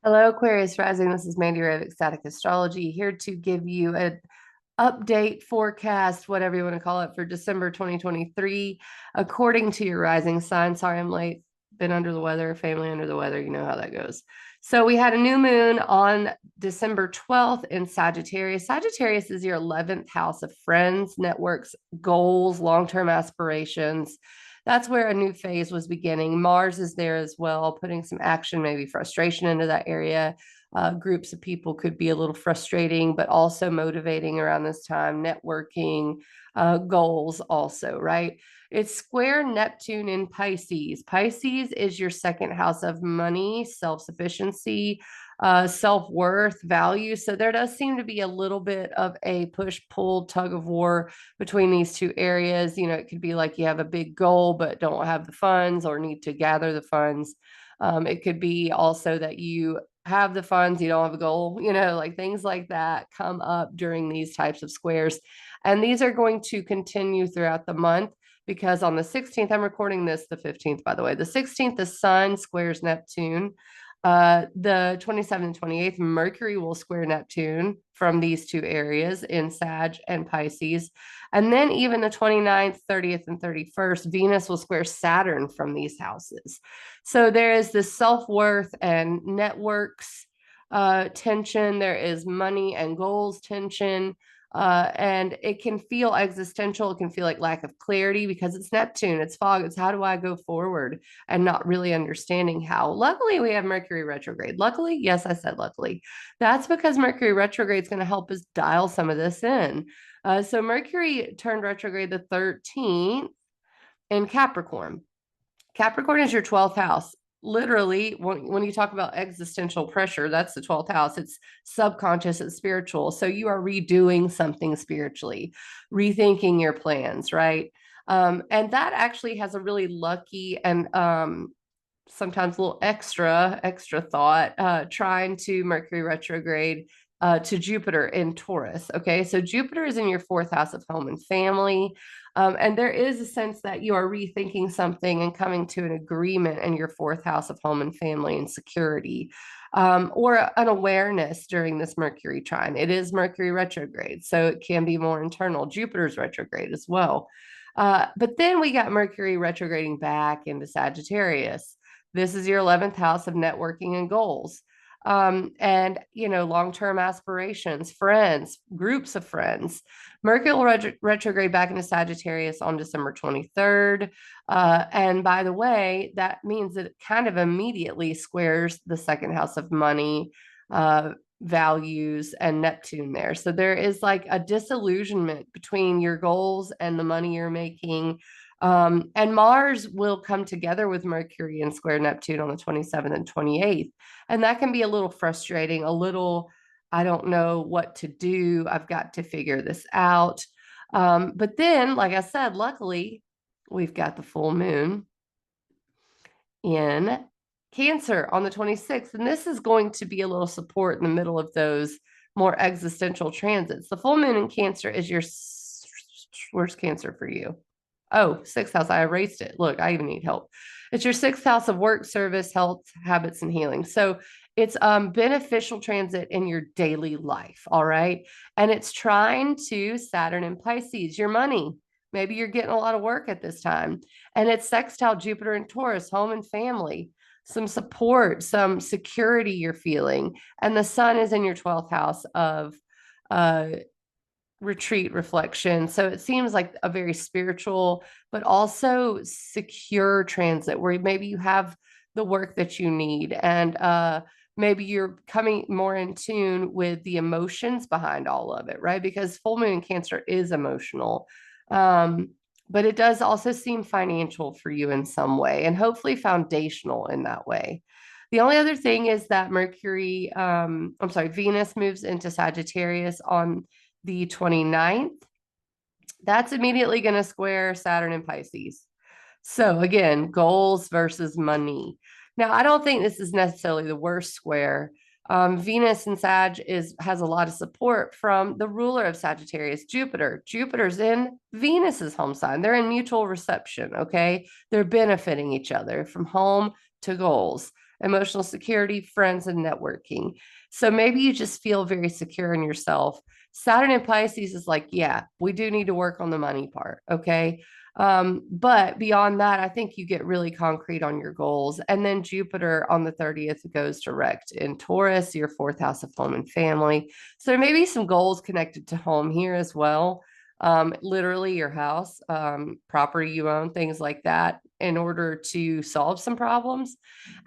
Hello, Aquarius Rising. This is Mandy Ray of Ecstatic Astrology, here to give you an update, forecast, whatever you want to call it, for December 2023, according to your rising sign. Sorry, I'm late. Been under the weather, family under the weather. You know how that goes. So we had a new moon on December 12th in Sagittarius. Sagittarius is your 11th house of friends, networks, goals, long-term aspirations. That's where a new phase was beginning. Mars is there as well, putting some action, maybe frustration into that area. Groups of people could be a little frustrating, but also motivating around this time, networking, goals also, right? It's square Neptune in Pisces. Pisces is your second house of money, self sufficiency, self worth, value. So there does seem to be a little bit of a push pull tug of war between these two areas. You know, it could be like you have a big goal, but don't have the funds or need to gather the funds. It could be also that you have the funds, you don't have a goal, you know, like things like that come up during these types of squares. And these are going to continue throughout the month because on the 16th, I'm recording this the 15th, by the way. The 16th, the sun squares Neptune. The 27th and 28th, Mercury will square Neptune from these two areas in Sag and Pisces. And then even the 29th, 30th, and 31st, Venus will square Saturn from these houses. So there is this self worth and networks tension, there is money and goals tension. And it can feel existential. It can feel like lack of clarity because it's Neptune, it's fog, it's how do I go forward and not really understanding how. Luckily, we have Mercury retrograde. Luckily, yes, I said luckily. That's because Mercury retrograde is going to help us dial some of this in. So Mercury turned retrograde the 13th in Capricorn. Capricorn is your 12th house. Literally, when you talk about existential pressure, that's the 12th house. It's subconscious, it's spiritual. So you are redoing something spiritually, rethinking your plans, right? And that actually has a really lucky and sometimes a little extra thought, trine to Mercury retrograde, to Jupiter in Taurus. Okay, so Jupiter is in your fourth house of home and family. And there is a sense that you are rethinking something and coming to an agreement in your fourth house of home and family and security, or an awareness during this Mercury trine. It is Mercury retrograde, so it can be more internal. Jupiter's retrograde as well. But then we got Mercury retrograding back into Sagittarius. This is your 11th house of networking and goals. And, you know, long term aspirations, friends, groups of friends. Mercury will retrograde back into Sagittarius on December 23rd. And by the way, that means that it kind of immediately squares the second house of money, values, and Neptune there. So there is like a disillusionment between your goals and the money you're making. And Mars will come together with Mercury and square Neptune on the 27th and 28th. And that can be a little frustrating, a little, I don't know what to do. I've got to figure this out. But then, like I said, luckily, we've got the full moon in Cancer on the 26th. And this is going to be a little support in the middle of those more existential transits. The full moon in Cancer is your, where's Cancer for you? Oh, sixth house. I erased it. Look, I even need help. It's your sixth house of work, service, health, habits, and healing. So it's beneficial transit in your daily life. All right. And it's trine to Saturn and Pisces, your money. Maybe you're getting a lot of work at this time. And it's sextile Jupiter and Taurus, home and family, some support, some security you're feeling. And the sun is in your 12th house of uh, retreat reflection. So it seems like a very spiritual, but also secure transit where maybe you have the work that you need, and maybe you're coming more in tune with the emotions behind all of it, right? Because full moon in Cancer is emotional. But it does also seem financial for you in some way and hopefully foundational in that way. The only other thing is that Venus moves into Sagittarius on the 29th. That's immediately going to square Saturn and Pisces. So again, goals versus money. Now, I don't think this is necessarily the worst square. Venus in Sag has a lot of support from the ruler of Sagittarius, Jupiter. Jupiter's in Venus's home sign. They're in mutual reception, okay? They're benefiting each other from home to goals. emotional security, friends, and networking. So maybe you just feel very secure in yourself. Saturn in Pisces is like, yeah, we do need to work on the money part. Okay. But beyond that, I think you get really concrete on your goals. And then Jupiter on the 30th goes direct in Taurus, your fourth house of home and family. So there may be some goals connected to home here as well. Literally your house, property you own, things like that, in order to solve some problems.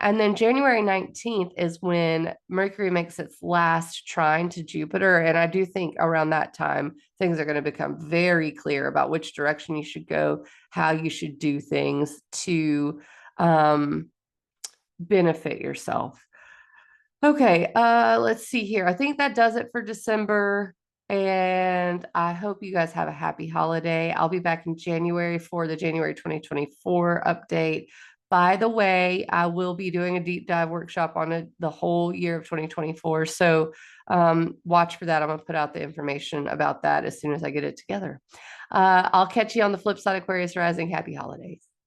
And then January 19th is when Mercury makes its last trine to Jupiter. And I do think around that time, things are going to become very clear about which direction you should go, how you should do things to benefit yourself. Okay, let's see here. I think that does it for December. And I hope you guys have a happy holiday. I'll be back in January for the January 2024 update. By the way, I will be doing a deep dive workshop on the whole year of 2024. So watch for that. I'm going to put out the information about that as soon as I get it together. I'll catch you on the flip side, Aquarius rising. Happy holidays.